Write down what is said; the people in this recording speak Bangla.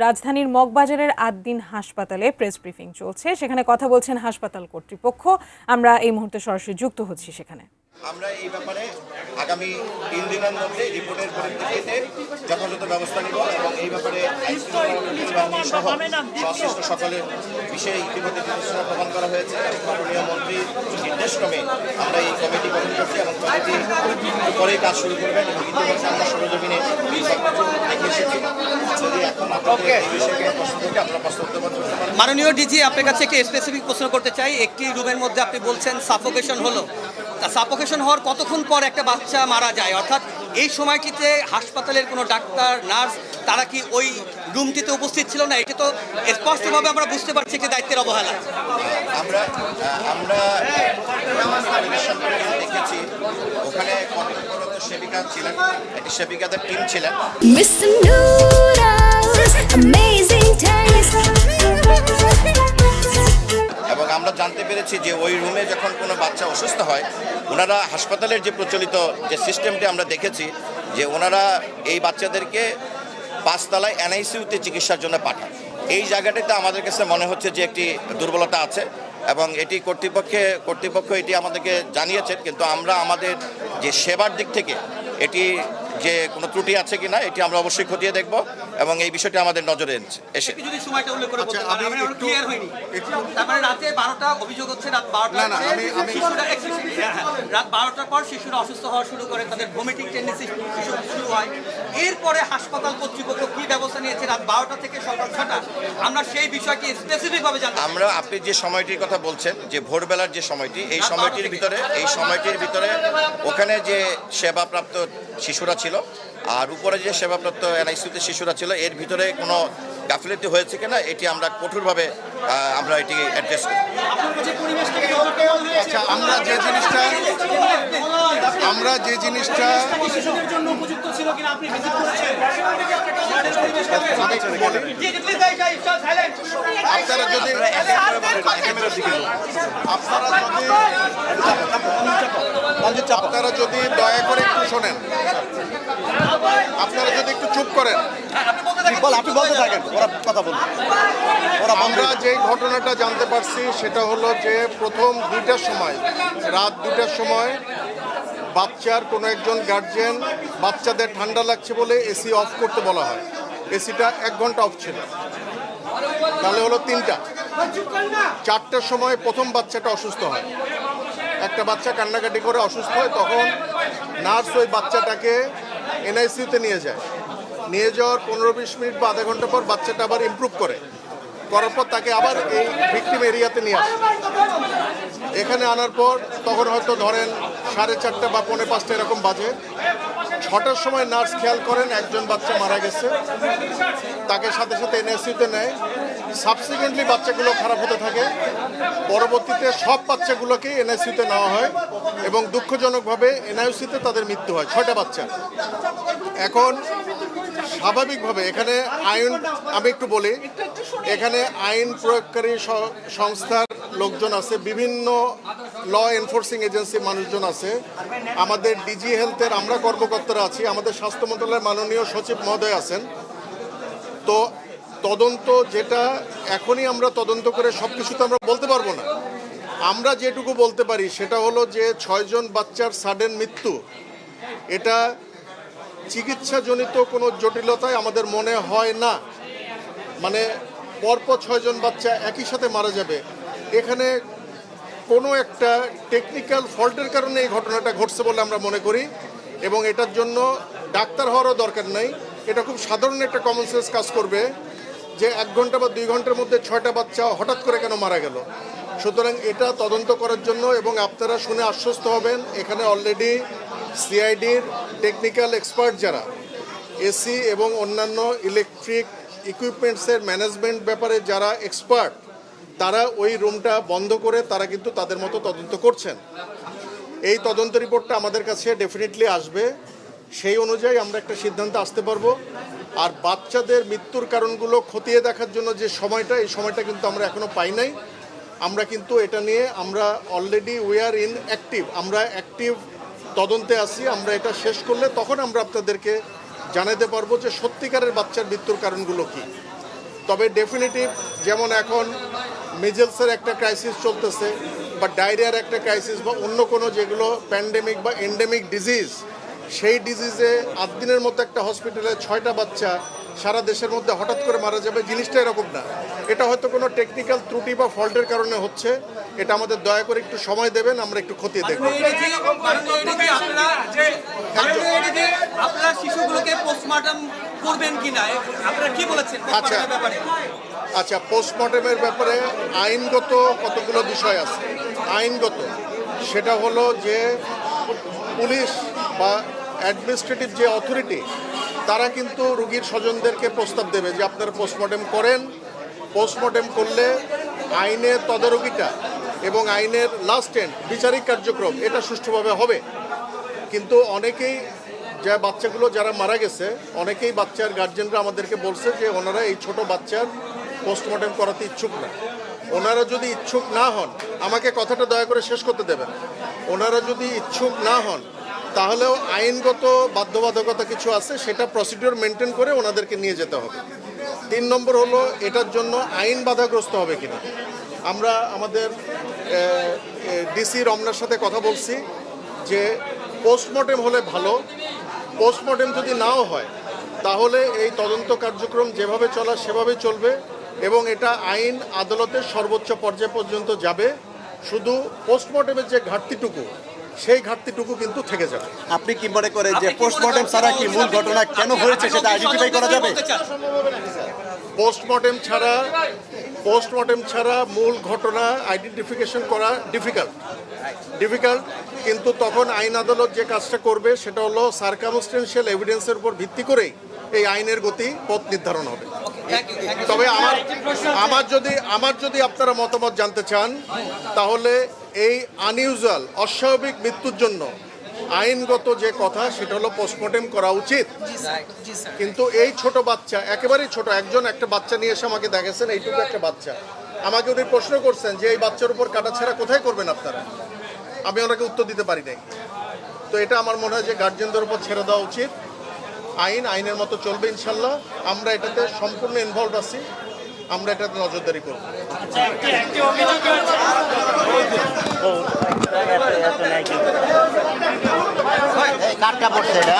রাজধানীর মগবাজারের আদ্দিন হাসপাতালে প্রেস ব্রিফিং চলছে, সেখানে কথা বলছেন হাসপাতাল কর্তৃপক্ষ। আমরা এই মুহূর্তে সরাসরি যুক্ত হচ্ছি সেখানে। আমরা এই ব্যাপারে আগামী 3 দিনের মধ্যে রিপোর্টের পরিপ্রেক্ষিতে যথাযথ ব্যবস্থা নেব এবং এই ব্যাপারে সহ সংশ্লিষ্ট সকলের বিষয়ে ইতিমধ্যে নির্দেশনা প্রদান করা হয়েছে। মাননীয় মন্ত্রীর নির্দেশক্রমে আমরা এই কমিটি গঠন করছি এবং কমিটি পরেই কাজ শুরু করবেন এবং ইতিমধ্যে আমরা সরজমিনে সবকিছু দেখে এসেছি। যদি এখন আপনাদের এই বিষয়ে কোনো প্রশ্ন থাকে আমরা প্রশ্ন উত্থাপন করতে পারি। মাননীয় ডিজি, আপনার কাছে একটি স্পেসিফিক প্রশ্ন করতে চাই। একটি রুমের মধ্যে আপনি বলছেন সাফোকেশন হলো, তা সাফোকেশন হওয়ার কতক্ষণ পর একটা বাচ্চা মারা যায়? অর্থাৎ এই সময়টিতে হাসপাতালের কোনো ডাক্তার নার্স তারা কি ওই রুমটিতে উপস্থিত ছিল না? এটা তো স্পষ্টভাবে আমরা বুঝতে পারছি একটি দায়িত্বের অবহেলা। আমরা দেখেছি ওখানে কর্তব্যরত সেবিকা ছিলেন, একটি সেবিকাদের টিম ছিলেন। Mr. Noodles, amazing taste. এবং আমরা জানতে পেরেছি যে ওই রুমে যখন কোনো বাচ্চা অসুস্থ হয়, ওনারা হাসপাতালের যে প্রচলিত যে সিস্টেমটি আমরা দেখেছি যে ওনারা এই বাচ্চাদেরকে 5 তলায় এনআইসিইউতে চিকিৎসার জন্য পাঠান। এই জায়গাটিতে আমাদের কাছে মনে হচ্ছে যে একটি দুর্বলতা আছে এবং এটি কর্তৃপক্ষ এটি আমাদেরকে জানিয়েছেন, কিন্তু আমরা আমাদের যে সেবার দিক থেকে এটি যে কোনো ত্রুটি আছে কিনা এটি আমরা অবশ্যই খতিয়ে দেখব এবং এই বিষয়টি আমাদের নজরে এসে। যদি সময়টা উল্লেখ করে বলতে পারেন, আমরা ক্লিয়ার হইনি। তারপরে রাতে 12টা অভিযোগ হচ্ছে, রাত 12টার রাত 12টার পর শিশুরা অসুস্থ হওয়া শুরু করে, তাদের ভমিটিং টেন্ডেন্সি শুরু হয়। এরপরে হাসপাতাল কর্তৃপক্ষ কি ব্যবস্থা নিয়েছে রাত 12টা থেকে সকাল 6টা, আমরা সেই বিষয়টি স্পেসিফিকভাবে জানতে। আমরা আপনি যে সময়টির কথা বলছেন যে ভোরবেলার যে সময়টি, এই সময়টির ভিতরে ওখানে যে সেবাপ্রাপ্ত শিশুরা ছিল আর উপরে যে সেবাপ্রাপ্ত এনআইসিইউতে শিশুরা ছিল, এর ভিতরে কোনো গাফিলতি হয়েছে কিনা এটি আমরা কঠোরভাবে আমরা এটি অ্যাড্রেস করি। আচ্ছা, আমরা যে জিনিসটা আপনারা যদি দয়া করে একটু শোনেন, আপনারা যদি একটু চুপ করেন, আপনি বলতে থাকেন, ওরা কথা বলুন। আমরা যে ঘটনাটা জানতে পারছি সেটা হলো যে প্রথম রাত 2টার সময় বাচ্চার কোনো একজন গার্জিয়ান বাচ্চাদের ঠান্ডা লাগছে বলে এসি অফ করতে বলা হয়। এসিটা 1 ঘন্টা অফ ছিল, তাহলে হলো 3টা। 4টার সময় প্রথম বাচ্চাটা অসুস্থ হয়, একটা বাচ্চা কান্নাকাটি করে অসুস্থ হয়, তখন নার্স ওই বাচ্চাটাকে এনআইসিইউতে নিয়ে যাওয়ার 15-20 মিনিট বা আধা ঘন্টা পর বাচ্চাটা আবার ইমপ্রুভ করার পর তাকে আবার এই ভিকটিম এরিয়াতে নিয়ে আসে। এখানে আনার পর তখন হয়তো ধরেন 4:30 বা 4:45 এরকম বাজে। 6টার সময় নার্স খেয়াল করেন একজন বাচ্চা মারা গেছে, তাকে সাথে সাথে এনআইসিইউতে নেয়। সাবসিকুয়েন্টলি বাচ্চাগুলো খারাপ হতে থাকে, পরবর্তীতে সব বাচ্চাগুলোকেই এনআইসিইউতে নেওয়া হয় এবং দুঃখজনকভাবে এনআইসিইউতে তাদের মৃত্যু হয়, 6টা বাচ্চা। এখন স্বাভাবিকভাবে এখানে আমি একটু বলি, এখানে আইন প্রয়োগকারী সংস্থার লোকজন আছে, বিভিন্ন ল এনফোর্সিং এজেন্সির মানুষজন আছে, আমাদের ডিজি হেলথের আমরা কর্মকর্তারা আছি, আমাদের স্বাস্থ্য মন্ত্রণালয়ের মাননীয় সচিব মহোদয় আছেন। তো তদন্ত যেটা এখনই আমরা তদন্ত করে সব কিছু তো আমরা বলতে পারবো না। আমরা যেটুকু বলতে পারি সেটা হলো যে 6 জন বাচ্চার সাডেন মৃত্যু, এটা চিকিৎসাজনিত কোনো জটিলতায় আমাদের মনে হয় না। মানে পরপর 6 জন বাচ্চা একই সাথে মারা যাবে, এখানে কোনো একটা টেকনিক্যাল ফল্টের কারণে এই ঘটনাটা ঘটছে বলে আমরা মনে করি এবং এটার জন্য ডাক্তার হওয়ারও দরকার নাই। এটা খুব সাধারণ একটা কমন সেন্স কাজ করবে যে 1 ঘন্টা বা 2 ঘন্টার মধ্যে 6টা বাচ্চা হঠাৎ করে কেন মারা গেল। সুতরাং এটা তদন্ত করার জন্য এবং আপনারা শুনে আশ্বস্ত হবেন, এখানে অলরেডি সিআইডির টেকনিক্যাল এক্সপার্ট যারা এসি এবং অন্যান্য ইলেকট্রিক ইকুইপমেন্টসের ম্যানেজমেন্ট ব্যাপারে যারা এক্সপার্ট, তারা ওই রুমটা বন্ধ করে তারা কিন্তু তাদের মতো তদন্ত করছেন। এই তদন্ত রিপোর্টটা আমাদের কাছে ডেফিনেটলি আসবে, সেই অনুযায়ী আমরা একটা সিদ্ধান্তে আসতে পারবো। আর বাচ্চাদের মৃত্যুর কারণগুলো খতিয়ে দেখার জন্য যে সময়টা, এই সময়টা কিন্তু আমরা এখনও পাই নাই। আমরা কিন্তু এটা নিয়ে আমরা অলরেডি আমরা অ্যাক্টিভ তদন্তে আছি। আমরা এটা শেষ করলে তখন আমরা আপনাদেরকে জানাতে পারবো যে সত্যিকারের বাচ্চার মৃত্যুর কারণগুলো কী। তবে ডেফিনেটিভ যেমন এখন মিজেলসের একটা ক্রাইসিস চলতেছে বা ডায়রিয়ার একটা ক্রাইসিস বা অন্য কোনো যেগুলো প্যান্ডেমিক বা এন্ডেমিক ডিজিজ, সেই ডিজিজে 8 দিনের মতো একটা হসপিটালে 6টা বাচ্চা সারা দেশের মধ্যে হঠাৎ করে মারা যাবে, জিনিসটা এরকম না। এটা হয়তো কোনো টেকনিক্যাল ত্রুটি বা ফল্টের কারণে হচ্ছে। এটা আমাদের দয়া করে একটু সময় দেবেন, আমরা একটু খতিয়ে দেখব। আপনারা শিশুগুলোকে পোস্টমর্টম করবেন কিনা, আপনারা কি বলেছেন পোস্টমর্টমের ব্যাপারে? আচ্ছা, পোস্টমর্টমের ব্যাপারে আইনগত কতগুলো বিষয় আছে। আইনগত সেটা হলো যে পুলিশ বা অ্যাডমিনিস্ট্রেটিভ যে অথরিটি, তারা কিন্তু রুগীর স্বজনদেরকে প্রস্তাব দেবে যে আপনারা পোস্টমর্টম করেন। পোস্টমর্টম করলে আইনের তদারকিটা এবং আইনের লাস্ট এন্ড বিচারিক কার্যক্রম এটা সুষ্ঠুভাবে হবে। কিন্তু অনেকেই যে বাচ্চাগুলো যারা মারা গেছে, অনেকেই বাচ্চার গার্জেনরা আমাদেরকে বলছে যে ওনারা এই ছোট বাচ্চার পোস্টমর্টম করাতে ইচ্ছুক না। ওনারা যদি ইচ্ছুক না হন, আমাকে কথাটা দয়া করে শেষ করতে দেবেন, ওনারা যদি ইচ্ছুক না হন তাহলেও আইনগত বাধ্যবাধকতা কিছু আছে, সেটা প্রসিডিওর মেনটেন করে ওনাদেরকে নিয়ে যেতে হবে। 3 নম্বর হলো এটার জন্য আইন বাধাগ্রস্ত হবে কিনা। আমরা আমাদের ডিসি রমনার সাথে কথা বলছি যে পোস্টমর্টেম হলে ভালো, পোস্টমর্টেম যদি নাও হয় তাহলে এই তদন্ত কার্যক্রম যেভাবে চলা সেভাবে চলবে এবং এটা আইন আদালতের সর্বোচ্চ পর্যায় পর্যন্ত যাবে। শুধু পোস্টমর্টেমের যে ঘাটতিটুকু, সেই ঘাটতিটুকু কিন্তু থেকে যাবে। আপনি কি মনে করেন যে পোস্টমর্টেম ছাড়া কি মূল ঘটনা কেন হয়েছে সেটা আইডেন্টিফাই করা যাবে? পোস্টমর্টেম ছাড়া মূল ঘটনা আইডেন্টিফিকেশন করা ডিফিকাল্ট, কিন্তু তখন আইন আদালত যে কাজটা করবে সেটা হলো সার্কামস্টেন্সিয়াল এভিডেন্সের উপর ভিত্তি করেই এই আইনের গতি পথ নির্ধারণ হবে। তবে আমার যদি আপনারা মতামত জানতে চান, তাহলে এই আনইউজুয়াল অস্বাভাবিক মৃত্যুর জন্য আইনগত যে কথা সেটা হলো পোস্টমর্টেম করা উচিত। কিন্তু এই ছোট বাচ্চা, একেবারেই ছোট, একটা বাচ্চা নিয়ে এসে আমাকে দেখেছেন, এইটুকু একটা বাচ্চা, আমাকে উনি প্রশ্ন করছেন যে এই বাচ্চার উপর কাটাছেঁড়া কোথায় করবেন আপনারা, আমি ওনাকে উত্তর দিতে পারি নাই। তো এটা আমার মনে হয় যে গার্জেনদের উপর ছেড়ে দেওয়া উচিত। আইনের মতো চলবে ইনশাল্লাহ। আমরা এটাতে সম্পূর্ণ ইনভলভ আছি, আমরা এটাতে নজরদারি করব। কাটটা পড়ছে এটা।